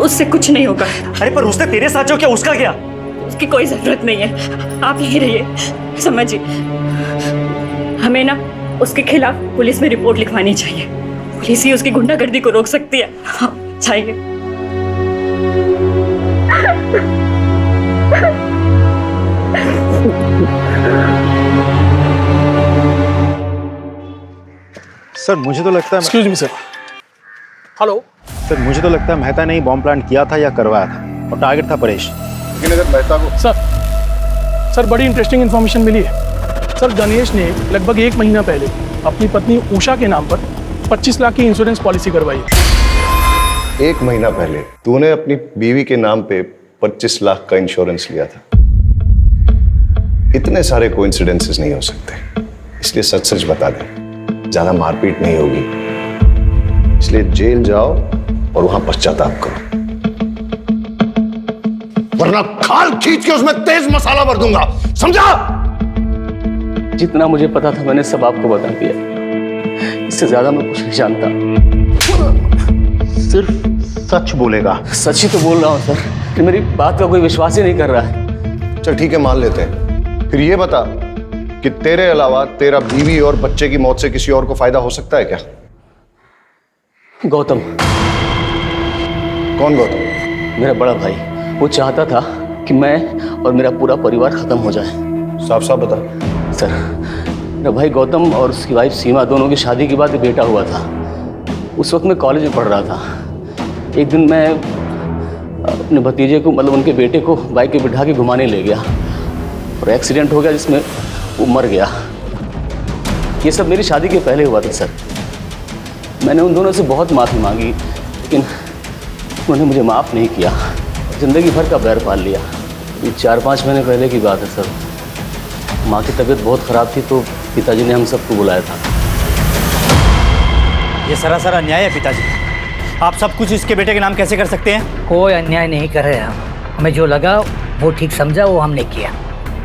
उससे कुछ नहीं होगा। अरे पर उसने तेरे साथ जो किया उसका क्या? उसकी कोई जरूरत नहीं है, आप यहीं रहिए। समझिए, हमें ना उसके खिलाफ पुलिस में रिपोर्ट लिखवानी चाहिए। पुलिस ही उसकी गुंडागर्दी को रोक सकती है। हाँ, चाहिए। सर मुझे तो लगता है, excuse me sir. Hello sir मुझे तो लगता है मेहता ने ही बॉम्ब प्लांट किया था या करवाया था, और टारगेट था परेश। लेकिन अगर मेहता को सर बड़ी इंटरेस्टिंग इन्फॉर्मेशन मिली है। सर गणेश ने लगभग 1 महीना पहले अपनी पत्नी उषा के नाम पर 25 लाख की इंश्योरेंस पॉलिसी करवाई। 1 महीना पहले तूने अपनी बीवी के नाम पे 25 लाख का इंश्योरेंस लिया था। इतने सारे कोइंसिडेंसेस नहीं हो सकते, इसलिए सच सच बता दे, ज्यादा मारपीट नहीं होगी। इसलिए जेल जाओ और वहां पश्चाताप करो, वरना खाल खींच के उसमें तेज मसाला भर दूंगा, समझा? जितना मुझे पता था मैंने सब आपको बता दिया। इससे ज्यादा मैं कुछ नहीं जानता। सिर्फ सच बोलेगा। सच ही तो बोल रहा हूँ सर, कि मेरी बात का कोई विश्वास ही नहीं कर रहा है। चल ठीक है, मान लेते हैं। फिर ये बता कि तेरे अलावा तेरा बीवी और बच्चे की मौत से किसी और को फायदा हो सकता है क्या? गौतम। कौन गौतम? मेरा बड़ा भाई। वो चाहता था कि मैं और मेरा पूरा परिवार खत्म हो जाए। साफ साफ बता। सर मेरा भाई गौतम और उसकी वाइफ सीमा दोनों की शादी के बाद बेटा हुआ था। उस वक्त मैं कॉलेज में पढ़ रहा था। एक दिन मैं अपने भतीजे को, मतलब उनके बेटे को बाइक पे बिठा के घुमाने ले गया और एक्सीडेंट हो गया जिसमें वो मर गया। ये सब मेरी शादी के पहले हुआ था सर। मैंने उन दोनों से बहुत माफ़ी मांगी, लेकिन उन्होंने मुझे माफ़ नहीं किया। ज़िंदगी भर का बैर पाल लिया। ये 4-5 महीने पहले की बात है सर। माँ की तबीयत बहुत ख़राब थी तो पिताजी ने हम सबको बुलाया था। ये सरासर अन्याय है पिताजी। आप सब कुछ इसके बेटे के नाम कैसे कर सकते हैं? कोई अन्याय नहीं कर रहे हम। हमें जो लगा वो ठीक समझा, वो हमने किया।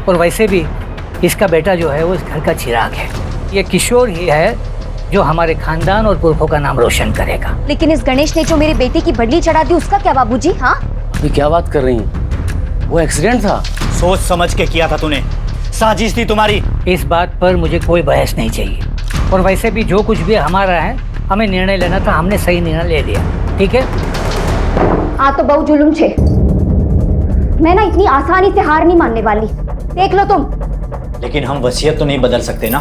और वैसे भी इसका बेटा जो है वो इस घर का चिराग है। ये किशोर ही है जो हमारे खानदान और पुरखों का नाम रोशन करेगा। लेकिन इस गणेश ने जो मेरे बेटे की बदली चढ़ा दी, उसका क्या बाबूजी? हाँ, अभी क्या बात कर रही हैं? वो एक्सीडेंट था। सोच समझ के किया था तूने, साजिश थी तुम्हारी। इस बात पर मुझे कोई बहस नहीं चाहिए। और वैसे भी जो कुछ भी हमारा है, हमें निर्णय लेना था, हमने सही निर्णय ले लिया। ठीक है? आ तो बहु जुलुम छे। मैं ना इतनी आसानी से हार नहीं मानने वाली। देख लो तुम। लेकिन हम वसीयत तो नहीं बदल सकते ना।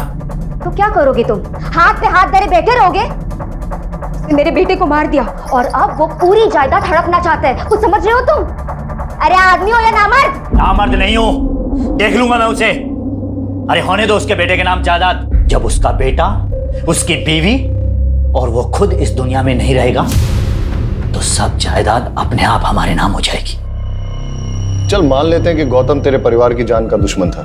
तो क्या करोगे तुम? हाथ पे हाथ धरे बैठे रहोगे? उसने मेरे बेटे को मार दिया और अब वो पूरी जायदाद हड़पना चाहता है। कुछ समझ रहे हो तुम? अरे आदमी हो या नामर्द? नामर्द नहीं हूँ, देख लूंगा मैं उसे। अरे होने दो उसके बेटे के नाम जायदाद। जब उसका बेटा, उसकी बीवी और वो खुद इस दुनिया में नहीं रहेगा तो सब जायदाद अपने आप हमारे नाम हो जाएगी। चल मान लेते हैं कि गौतम तेरे परिवार की जान का दुश्मन था,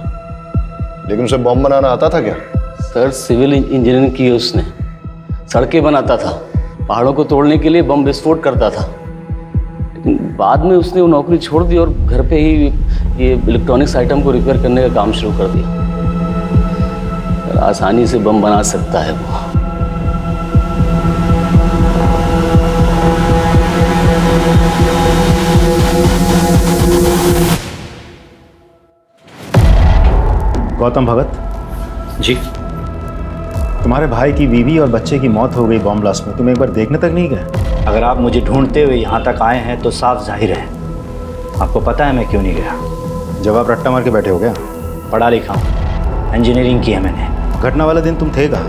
लेकिन उसे बॉम्ब बनाना आता था क्या? सर सिविल इंजीनियरिंग की उसने, सड़कें बनाता था, पहाड़ों को तोड़ने के लिए बम विस्फोट करता था। लेकिन बाद में उसने वो नौकरी छोड़ दी और घर पे ही ये इलेक्ट्रॉनिक्स आइटम को रिपेयर करने का काम शुरू कर दिया। आसानी से बम बना सकता है वो। गौतम भगत जी, तुम्हारे भाई की बीवी और बच्चे की मौत हो गई बॉम्ब ब्लास्ट में, तुम एक बार देखने तक नहीं गए? अगर आप मुझे ढूंढते हुए यहाँ तक आए हैं तो साफ जाहिर है आपको पता है मैं क्यों नहीं गया। जवाब रट्टा मार के बैठे हो गया? पढ़ा लिखा हूँ, इंजीनियरिंग की है मैंने। घटना वाले दिन तुम थे कहाँ?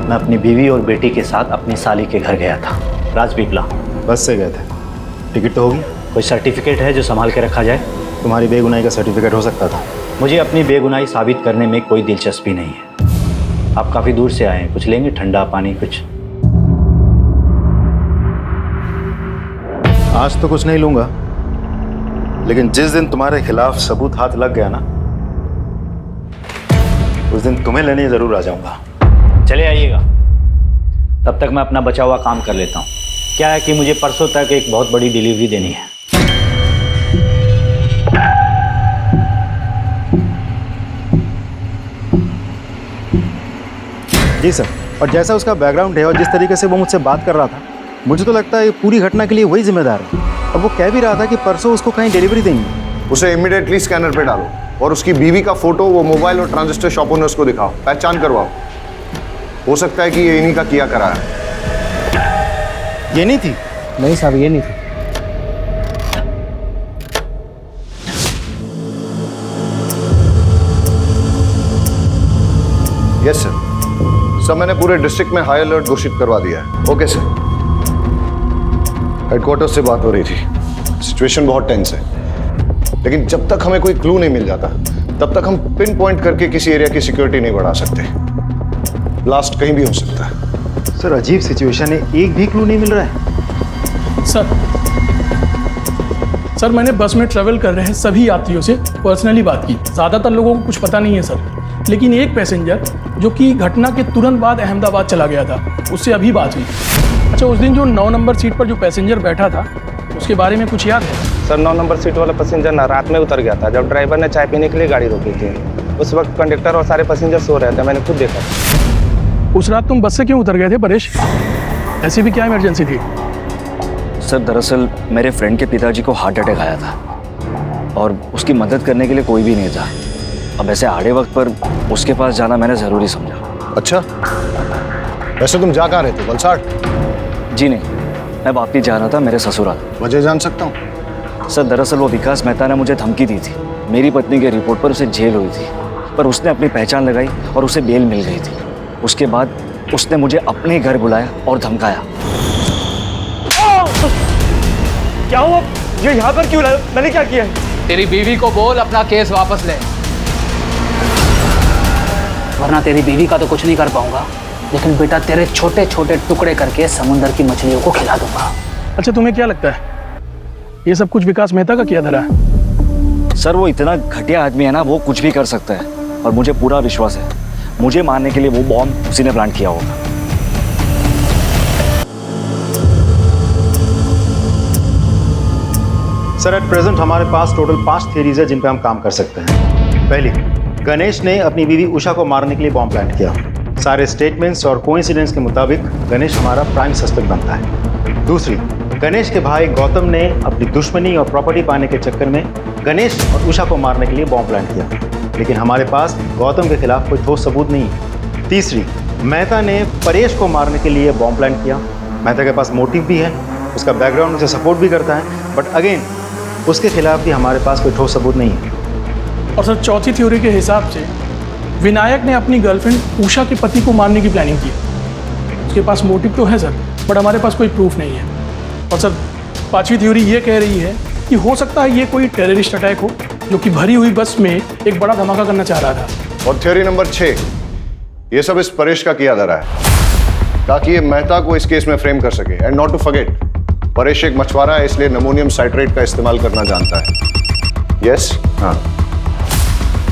मैं अपनी बीवी और बेटी के साथ अपनी साली के घर गया था, राजपीपला। बस से गए थे? टिकट तो होगी? कोई सर्टिफिकेट है जो संभाल के रखा जाए? तुम्हारी बेगुनाही का सर्टिफिकेट हो सकता था। मुझे अपनी बेगुनाही साबित करने में कोई दिलचस्पी नहीं है। आप काफ़ी दूर से आए हैं, कुछ लेंगे? ठंडा पानी कुछ? आज तो कुछ नहीं लूंगा, लेकिन जिस दिन तुम्हारे खिलाफ सबूत हाथ लग गया ना, उस दिन तुम्हें लेने जरूर आ जाऊंगा। चले आइएगा, तब तक मैं अपना बचा हुआ काम कर लेता हूँ। क्या है कि मुझे परसों तक एक बहुत बड़ी डिलीवरी देनी है। जी सर। और जैसा उसका बैकग्राउंड है और जिस तरीके से वो मुझसे बात कर रहा था, मुझे तो लगता है ये पूरी घटना के लिए वही जिम्मेदार है। अब वो कह भी रहा था कि परसों उसको कहीं डिलीवरी देंगे। उसे इमीडिएटली स्कैनर पे डालो और उसकी बीवी का फोटो वो मोबाइल और ट्रांजिस्टर शॉप ओनर्स को दिखाओ, पहचान करवाओ। हो सकता है कि ये इन्हीं का किया करा है। ये नहीं थी? नहीं साहब, ये नहीं थी। Yes sir. सर मैंने पूरे डिस्ट्रिक्ट में हाई अलर्ट घोषित करवा दिया है। Okay sir. हेडक्वार्टर से बात हो रही थी, सिचुएशन बहुत टेंस है, लेकिन जब तक हमें कोई क्लू नहीं मिल जाता तब तक हम पिन पॉइंट करके किसी एरिया की सिक्योरिटी नहीं बढ़ा सकते। ब्लास्ट कहीं भी हो सकता है। सर अजीब सिचुएशन है, एक भी क्लू नहीं मिल रहा है। सर मैंने बस में ट्रेवल कर रहे हैं सभी यात्रियों से पर्सनली बात की। ज़्यादातर लोगों को कुछ पता नहीं है सर, लेकिन एक पैसेंजर जो कि घटना के तुरंत बाद अहमदाबाद चला गया था, उससे अभी बात हुई। अच्छा, उस दिन जो 9 नंबर सीट पर जो पैसेंजर बैठा था उसके बारे में कुछ याद है? सर 9 नंबर सीट वाला पैसेंजर ना रात में उतर गया था, जब ड्राइवर ने चाय पीने के लिए गाड़ी रोकी थी। उस वक्त कंडक्टर और सारे पैसेंजर सो रहे थे, मैंने खुद देखा। उस रात तुम बस से क्यों उतर गए थे परेश? ऐसी भी क्या इमरजेंसी थी? सर दरअसल मेरे फ्रेंड के पिताजी को हार्ट अटैक आया था और उसकी मदद करने के लिए कोई भी नहीं था। अब ऐसे आड़े वक्त पर उसके पास जाना मैंने ज़रूरी समझा। अच्छा, वैसे तुम जा कहाँ रहे थे? वलसाड़? जी नहीं, मैं वापस जा रहा था मेरे ससुराल। वजह जान सकता हूँ? सर दरअसल वो विकास मेहता ने मुझे धमकी दी थी। मेरी पत्नी के रिपोर्ट पर उसे जेल हुई थी, पर उसने अपनी पहचान लगाई और उसे बेल मिल गई थी। उसके बाद उसने मुझे अपने घर बुलाया और धमकाया। क्या हुआ? ये यहाँ पर क्यों लाया? मैंने क्या किया है? तेरी बीवी को बोल अपना केस वापस ले, वरना तेरी बीवी का तो कुछ नहीं कर पाऊंगा, लेकिन बेटा तेरे छोटे छोटे टुकड़े करके समुद्र की मछलियों को खिला दूंगा। अच्छा, तुम्हें क्या लगता है ये सब कुछ विकास मेहता का किया धरा है? सर वो इतना घटिया आदमी है ना, वो कुछ भी कर सकता है और मुझे पूरा विश्वास है मुझे मारने के लिए वो बॉम्ब उसी ने प्लान किया होगा। सर एट प्रेजेंट हमारे पास टोटल 5 थियरीज है जिन पे हम काम कर सकते हैं। पहली, गणेश ने अपनी बीवी उषा को मारने के लिए बॉम्ब प्लान किया। सारे स्टेटमेंट्स और कोइंसिडेंस के मुताबिक गणेश हमारा प्राइम सस्पेक्ट बनता है। दूसरी, गणेश के भाई गौतम ने अपनी दुश्मनी और प्रॉपर्टी पाने के चक्कर में गणेश और उषा को मारने के लिए बॉम्ब प्लान किया, लेकिन हमारे पास गौतम के खिलाफ कोई ठोस सबूत नहीं है। तीसरी, मेहता ने परेश को मारने के लिए बॉम्ब प्लान किया। मेहता के पास मोटिव भी है, उसका बैकग्राउंड उसे सपोर्ट भी करता है, बट अगेन उसके खिलाफ भी हमारे पास कोई ठोस सबूत नहीं है। और सर चौथी थ्योरी के हिसाब से विनायक ने अपनी गर्लफ्रेंड उषा के पति को मारने की प्लानिंग की। उसके पास मोटिव तो है सर, बट हमारे पास कोई प्रूफ नहीं है। और सर पांचवी थ्योरी ये कह रही है कि हो सकता है ये कोई टेररिस्ट अटैक हो जो कि भरी हुई बस में एक बड़ा धमाका करना चाह रहा था। और थ्योरी नंबर 6, ये सब इस परेश का किया धरा है ताकि ये मेहता को इस केस में फ्रेम कर सके। And not to forget, Paresh एक मछुआरा है, इसलिए अमोनियम साइट्रेट का इस्तेमाल करना जानता है। यस, हाँ,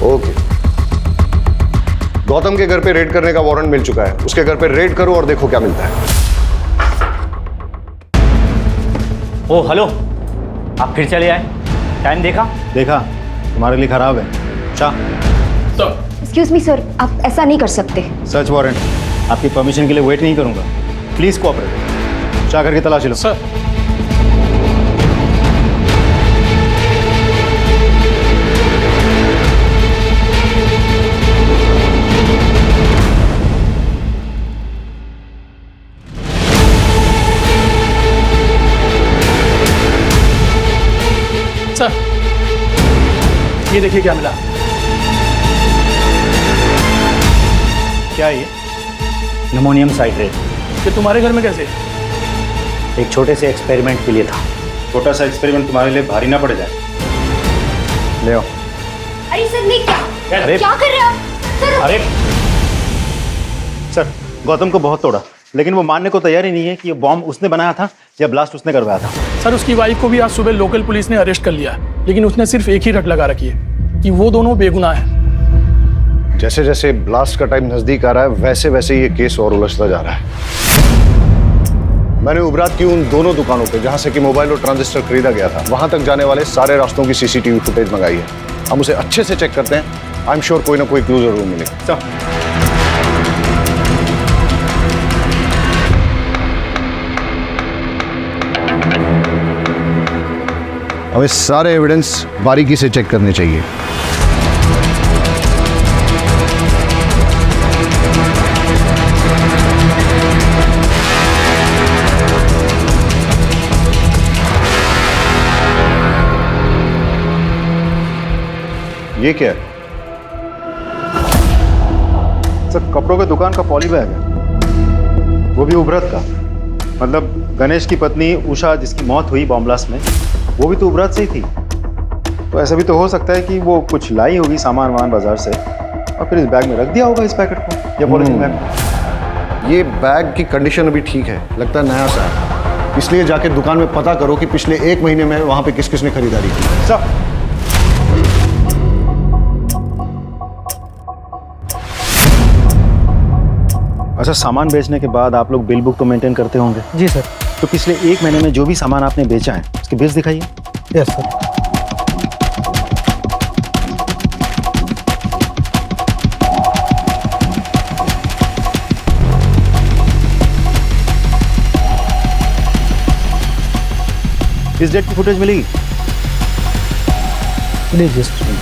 ओके। गौतम के घर पे रेड करने का वारंट मिल चुका है, उसके घर पे रेड करो और देखो क्या मिलता है। ओ हेलो, आप फिर चले आए? टाइम देखा? देखा, तुम्हारे लिए खराब है। शाह, एक्सक्यूज मी सर, आप ऐसा नहीं कर सकते। सर्च वारंट, आपकी परमिशन के लिए वेट नहीं करूंगा। Please cooperate. शाह घर की तलाशी लो। सर सर ये देखिए क्या मिला। क्या है ये? Ammonium citrate. ये तुम्हारे घर में कैसे? एक छोटे से एक्सपेरिमेंट के लिए था। छोटा सा एक्सपेरिमेंट तुम्हारे लिए भारी ना पड़ जाए। ले आओ। अरे सर मैं क्या अरे क्या कर रहे हो आप? सर अरे सर, गौतम को बहुत तोड़ा, लेकिन वो मानने को तैयार ही नहीं है कि ये बॉम्ब उसने बनाया था या ब्लास्ट उसने करवाया था। सर उसकी वाइफ को भी आज सुबह लोकल पुलिस ने अरेस्ट कर लिया, लेकिन उसने सिर्फ एक ही रट लगा रखी है कि वो दोनों बेगुनाह हैं। जैसे जैसे ब्लास्ट का टाइम नजदीक आ रहा है वैसे वैसे ये केस और उलझता जा रहा है। मैंने उबरात की उन दोनों दुकानों पे जहां से कि मोबाइल और ट्रांजिस्टर खरीदा गया था, वहां तक जाने वाले सारे रास्तों की सीसीटीवी फुटेज मंगाई है। हम उसे अच्छे से चेक करते हैं। आई एम श्योर कोई ना कोई क्लू जरूर मिलेगा। हमें सारे एविडेंस बारीकी से चेक करने चाहिए। ये क्या है? सर कपड़ों के दुकान का पॉली बैग है, वो भी उबरत का। मतलब गणेश की पत्नी उषा जिसकी मौत हुई बॉम्ब ब्लास्ट में, वो भी तो उबरत से ही थी। तो ऐसा भी तो हो सकता है कि वो कुछ लाई होगी सामान वामान बाजार से और फिर इस बैग में रख दिया होगा इस पैकेट को या पॉलिथीन बैग। ये बैग की कंडीशन अभी ठीक है, लगता है नया सा है, इसलिए जाके दुकान में पता करो कि पिछले 1 महीने में वहां पे किस किस ने खरीदारी की। सर अच्छा, सामान बेचने के बाद आप लोग बिल बुक तो मेंटेन करते होंगे? जी सर। तो पिछले 1 महीने में जो भी सामान आपने बेचा है उसके बिल्स दिखाइए। Yes sir. इस डेट की फुटेज मिलेगी? लीजिए सर।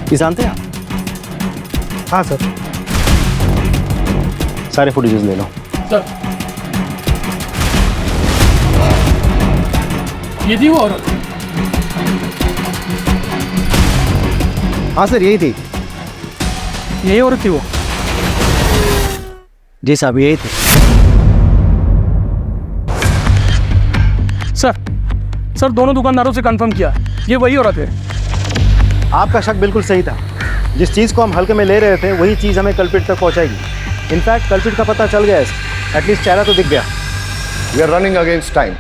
ये जानते हैं आप? हाँ सर। सारे फुटेजेस ले लो। सर ये थी वो औरत हाँ सर, यही थी। यही औरत थी वो? जी साहब, यही थी। सर दोनों दुकानदारों से कंफर्म किया, ये वही औरत है। आपका शक बिल्कुल सही था। जिस चीज़ को हम हल्के में ले रहे थे वही चीज़ हमें कल्प्रिट तक पहुंचाएगी। इनफैक्ट कल्प्रिट का पता चल गया है, एटलीस्ट चेहरा तो दिख गया। We are running against time,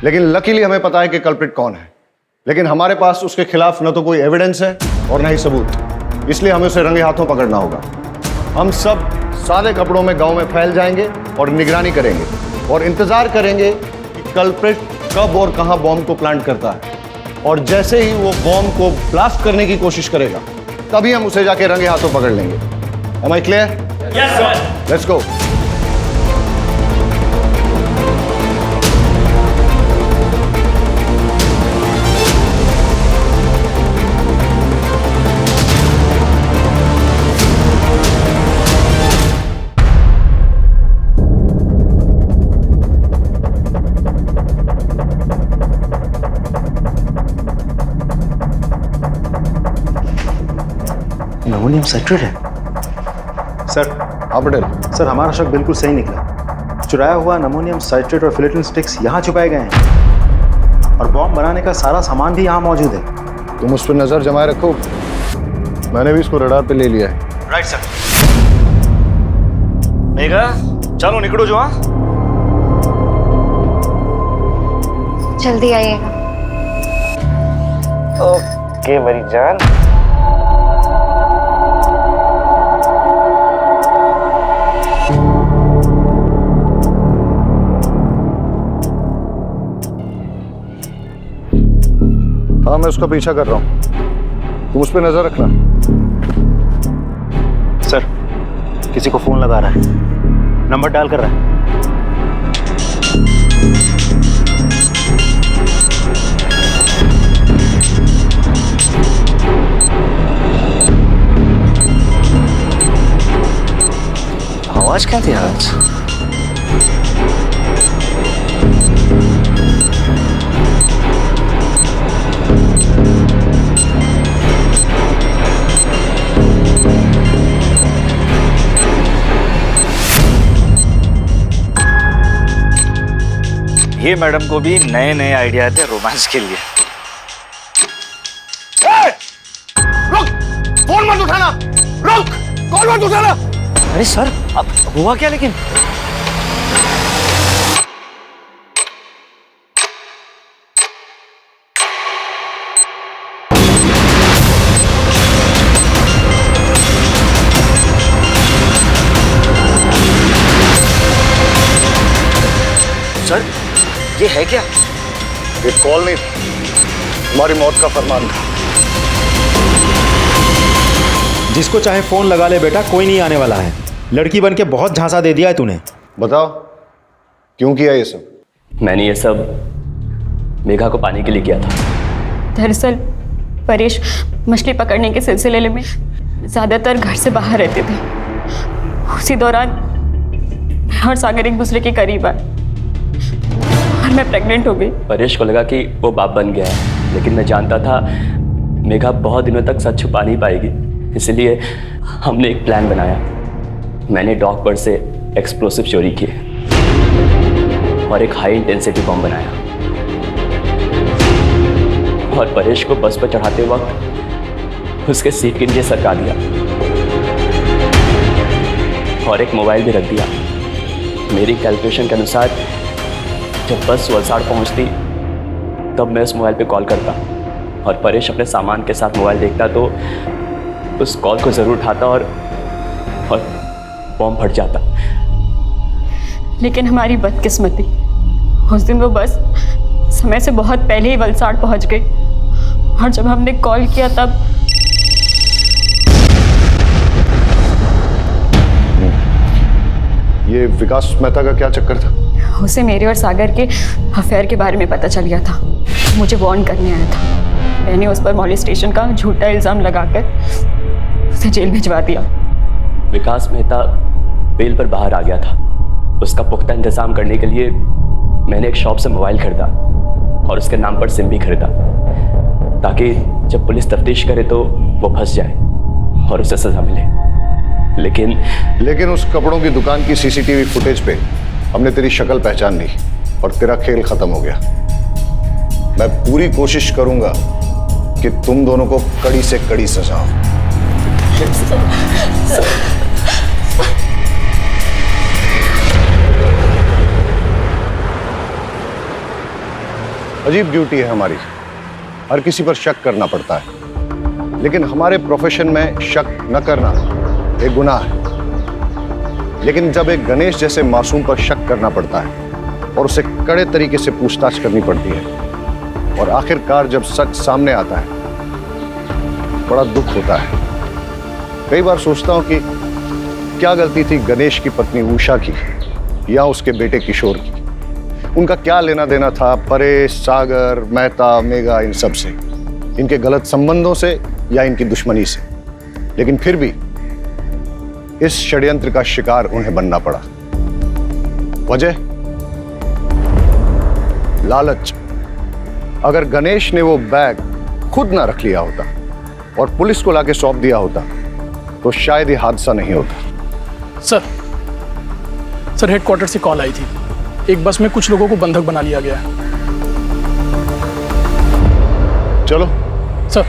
लेकिन लकीली हमें पता है कि कल्प्रिट कौन है। लेकिन हमारे पास उसके खिलाफ न तो कोई एविडेंस है और न ही सबूत, इसलिए हमें उसे रंगे हाथों पकड़ना होगा। हम सब सादे कपड़ों में गांव में फैल जाएंगे और निगरानी करेंगे और इंतजार करेंगे कि कल्प्रिट कब और कहां बॉम्ब को प्लांट करता है, और जैसे ही वो बॉम्ब को ब्लास्ट करने की कोशिश करेगा तभी हम उसे जाके रंगे हाथों पकड़ लेंगे। Am I clear? Yes, sir. Let's go. Ammonium citrate है सर। हाँ पटेल। सर हमारा शक बिल्कुल सही निकला। चुराया हुआ अमोनियम साइट्रेट और फिलेटिन स्टिक्स यहाँ छुपाए गए हैं और बॉम्ब बनाने का सारा सामान भी यहाँ मौजूद है। तुम उस पर नजर जमाए रखो, मैंने भी इसको रडार पे ले लिया है। Right sir. मेघा चलो निकलो जो। हाँ जल्दी आइएगा। ओके मेरी जान। हाँ मैं उसका पीछा कर रहा हूँ, तुम उस पर नजर रखना। सर किसी को फोन लगा रहा है, नंबर डायल कर रहा है। आवाज क्या थी आज? ये मैडम को भी नए नए आइडिया थे रोमांस के लिए। रुक, फोन मत उठाना, रुक, कॉल मत उठाना। अरे सर अब हुआ क्या? लेकिन सर ये है क्या? ये कॉल नहीं था, तुम्हारी मौत का फरमान था। जिसको चाहे फोन लगा ले बेटा, कोई नहीं आने वाला है। लड़की बन के बहुत झांसा दे दिया है तूने। बताओ क्यों किया ये सब? मैंने ये सब मेघा को पाने के लिए किया था। दरअसल परेश मछली पकड़ने के सिलसिले में ज़्यादातर घर से बाहर रहते थे। उसी दौरान मैं और सागर एक दूसरे के करीब आए और मैं प्रेग्नेंट हो गई। परेश को लगा कि वो बाप बन गया है, लेकिन मैं जानता था मेघा बहुत दिनों तक सच छुपा नहीं पाएगी। इसलिए हमने एक प्लान बनाया। मैंने डॉक पर से एक्सप्लोसिव चोरी किए और एक हाई इंटेंसिटी बम बनाया और परेश को बस पर चढ़ाते वक्त उसके सीट के नीचे सरका दिया और एक मोबाइल भी रख दिया। मेरी कैलकुलेशन के अनुसार जब बस वलसाड़ पहुंचती तब मैं उस मोबाइल पे कॉल करता और परेश अपने सामान के साथ मोबाइल देखता तो उस कॉल को ज़रूर उठाता और बॉम्ब फट जाता। लेकिन हमारी बदकिस्मती, उस दिन वो बस समय से बहुत पहले ही वलसाड़ पहुंच गई और जब हमने कॉल किया तब ये विकास मेहता का क्या चक्कर था? उसे मेरे और सागर के अफेयर के बारे में पता चल गया था। मुझे वार्न करने आया था। मैंने उस पर मॉलेस्टेशन का झूठा इल्ज़ाम लगाकर उसे जेल भिजवा दिया। विकास मेहता बेल पर बाहर आ गया था। उसका पुख्ता इंतजाम करने के लिए मैंने एक शॉप से मोबाइल खरीदा और उसके नाम पर सिम भी खरीदा। ताकि जब पुलिस तफ्तीश करे तो वो फंस जाए और उसे सजा मिले। लेकिन उस कपड़ों की दुकान की सीसीटीवी फुटेज पे हमने तेरी शक्ल पहचान ली और तेरा खेल खत्म हो गया। मैं पूरी कोशिश करूंगा कि तुम दोनों को कड़ी से कड़ी सजा हो। अजीब ड्यूटी है हमारी, हर किसी पर शक करना पड़ता है, लेकिन हमारे प्रोफेशन में शक न करना एक गुनाह है। लेकिन जब एक गणेश जैसे मासूम पर शक करना पड़ता है और उसे कड़े तरीके से पूछताछ करनी पड़ती है और आखिरकार जब सच सामने आता है, बड़ा दुख होता है। कई बार सोचता हूं कि क्या गलती थी गणेश की पत्नी उषा की या उसके बेटे किशोर की। उनका क्या लेना देना था परेश, सागर, मेहता, मेघा, इन सब से, इनके गलत संबंधों से या इनकी दुश्मनी से। लेकिन फिर भी इस षड्यंत्र का शिकार उन्हें बनना पड़ा। वजह लालच। अगर गणेश ने वो बैग खुद ना रख लिया होता और पुलिस को लाके सौंप दिया होता तो शायद ये हादसा नहीं होता। सर हेडक्वार्टर से कॉल आई थी, एक बस में कुछ लोगों को बंधक बना लिया गया है। चलो सर।